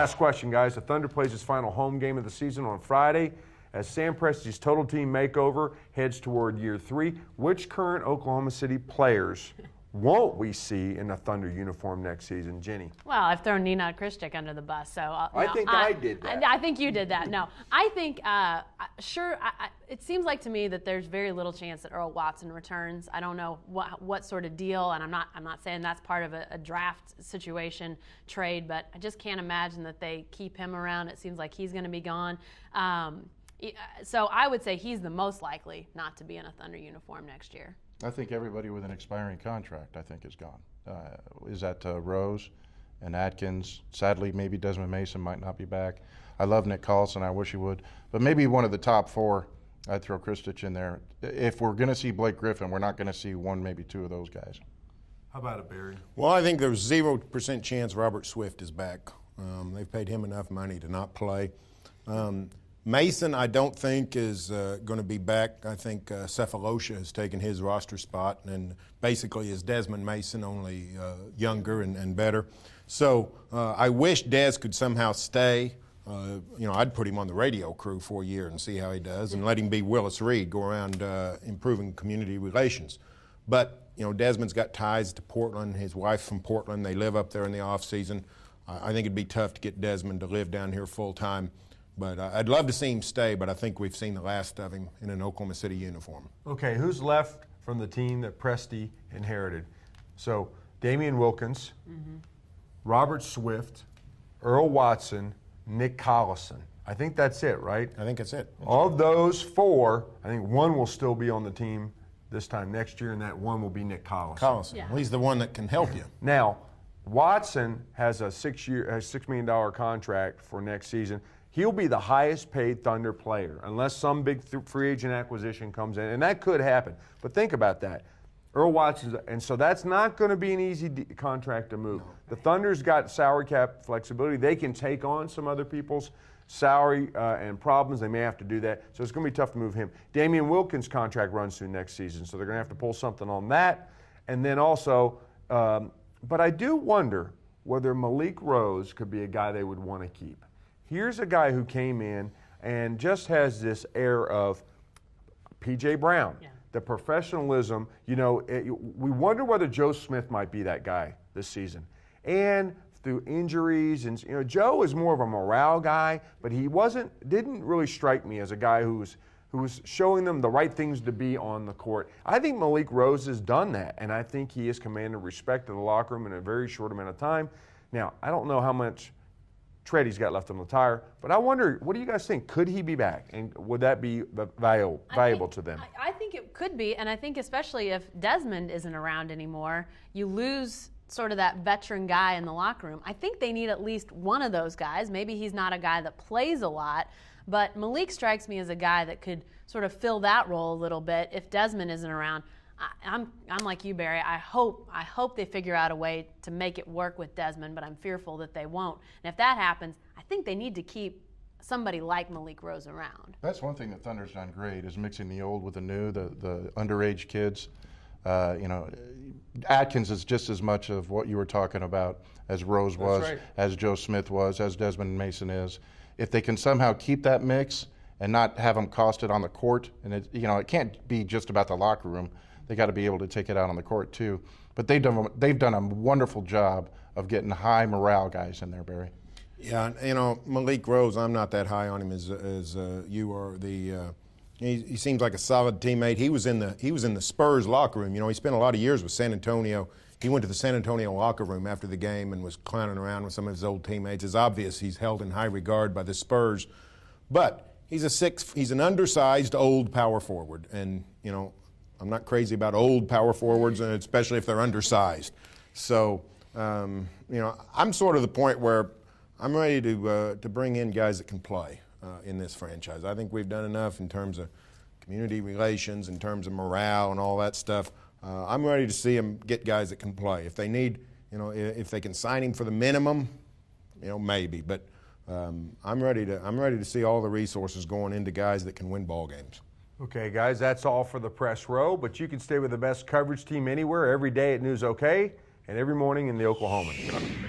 Last question, guys. The Thunder plays its final home game of the season on Friday as Sam Presti's total team makeover heads toward year 3. Which current Oklahoma City players won't we see in a Thunder uniform next season? Jenny. Well, I've thrown Nenad Krishtik under the bus, so I think I did that. I think you did that. No, I think it seems like to me that there's very little chance that Earl Watson returns. I don't know what sort of deal, and I'm not saying that's part of a draft situation trade, but I just can't imagine that they keep him around. It seems like he's going to be gone. So I would say he's the most likely not to be in a Thunder uniform next year. I think everybody with an expiring contract, I think, is gone. Is that Rose and Atkins? Sadly, maybe Desmond Mason might not be back. I love Nick Collison. I wish he would. But maybe one of the top 4, I'd throw Kristich in there. If we're going to see Blake Griffin, we're not going to see 1, maybe 2 of those guys. How about it, Barry? Well, I think there's 0% chance Robert Swift is back. They've paid him enough money to not play. Mason, I don't think, is going to be back. I think Cephalosha has taken his roster spot and basically is Desmond Mason, only younger and better. So I wish Des could somehow stay. I'd put him on the radio crew for a year and see how he does and let him be Willis Reed, go around improving community relations. But, Desmond's got ties to Portland. His wife's from Portland. They live up there in the off season. I think it'd be tough to get Desmond to live down here full time. But I'd love to see him stay, but I think we've seen the last of him in an Oklahoma City uniform. Okay, who's left from the team that Presti inherited? So Damian Wilkins, Robert Swift, Earl Watson, Nick Collison. I think that's it, right? I think that's it. Of those 4, I think 1 will still be on the team this time next year, and that 1 will be Nick Collison. Yeah. Well, he's the one that can help you. Now, Watson has a $6 million contract for next season. He'll be the highest paid Thunder player unless some big free agent acquisition comes in, and that could happen. But think about that. Earl Watson, and so that's not going to be an easy contract to move. No. The Thunder's got salary cap flexibility. They can take on some other people's salary and problems. They may have to do that. So it's going to be tough to move him. Damian Wilkins' contract runs through next season, so they're going to have to pull something on that. And then also, but I do wonder whether Malik Rose could be a guy they would want to keep. Here's a guy who came in and just has this air of P.J. Brown, the professionalism. We wonder whether Joe Smith might be that guy this season. And through injuries, and Joe is more of a morale guy, but he didn't really strike me as a guy who was showing them the right things to be on the court. I think Malik Rose has done that, and I think he has commanded respect in the locker room in a very short amount of time. Now, I don't know how much tread he's got left on the tire, but I wonder, what do you guys think? Could he be back, and would that be valuable to them? I think it could be, and I think especially if Desmond isn't around anymore, you lose sort of that veteran guy in the locker room. I think they need at least one of those guys. Maybe he's not a guy that plays a lot, but Malik strikes me as a guy that could sort of fill that role a little bit if Desmond isn't around. I'm like you, Barry. I hope they figure out a way to make it work with Desmond, but I'm fearful that they won't. And if that happens, I think they need to keep somebody like Malik Rose around. That's one thing that Thunder's done great, is mixing the old with the new, the underage kids. Atkins is just as much of what you were talking about as Rose was, right, as Joe Smith was, as Desmond Mason is. If they can somehow keep that mix and not have them cost it on the court, and it can't be just about the locker room. They got to be able to take it out on the court too. But they've done a wonderful job of getting high morale guys in there, Barry. Yeah, Malik Rose, I'm not that high on him as you are. He seems like a solid teammate. He was in the Spurs locker room. He spent a lot of years with San Antonio. He went to the San Antonio locker room after the game and was clowning around with some of his old teammates. It's obvious he's held in high regard by the Spurs. But he's an undersized old power forward, and I'm not crazy about old power forwards, and especially if they're undersized. So, I'm sort of the point where I'm ready to bring in guys that can play in this franchise. I think we've done enough in terms of community relations, in terms of morale and all that stuff. I'm ready to see them get guys that can play. If they need, if they can sign him for the minimum, maybe. But I'm ready to see all the resources going into guys that can win ball games. Okay, guys, that's all for the press row, but you can stay with the best coverage team anywhere, every day at News OK, and every morning in the Oklahoman.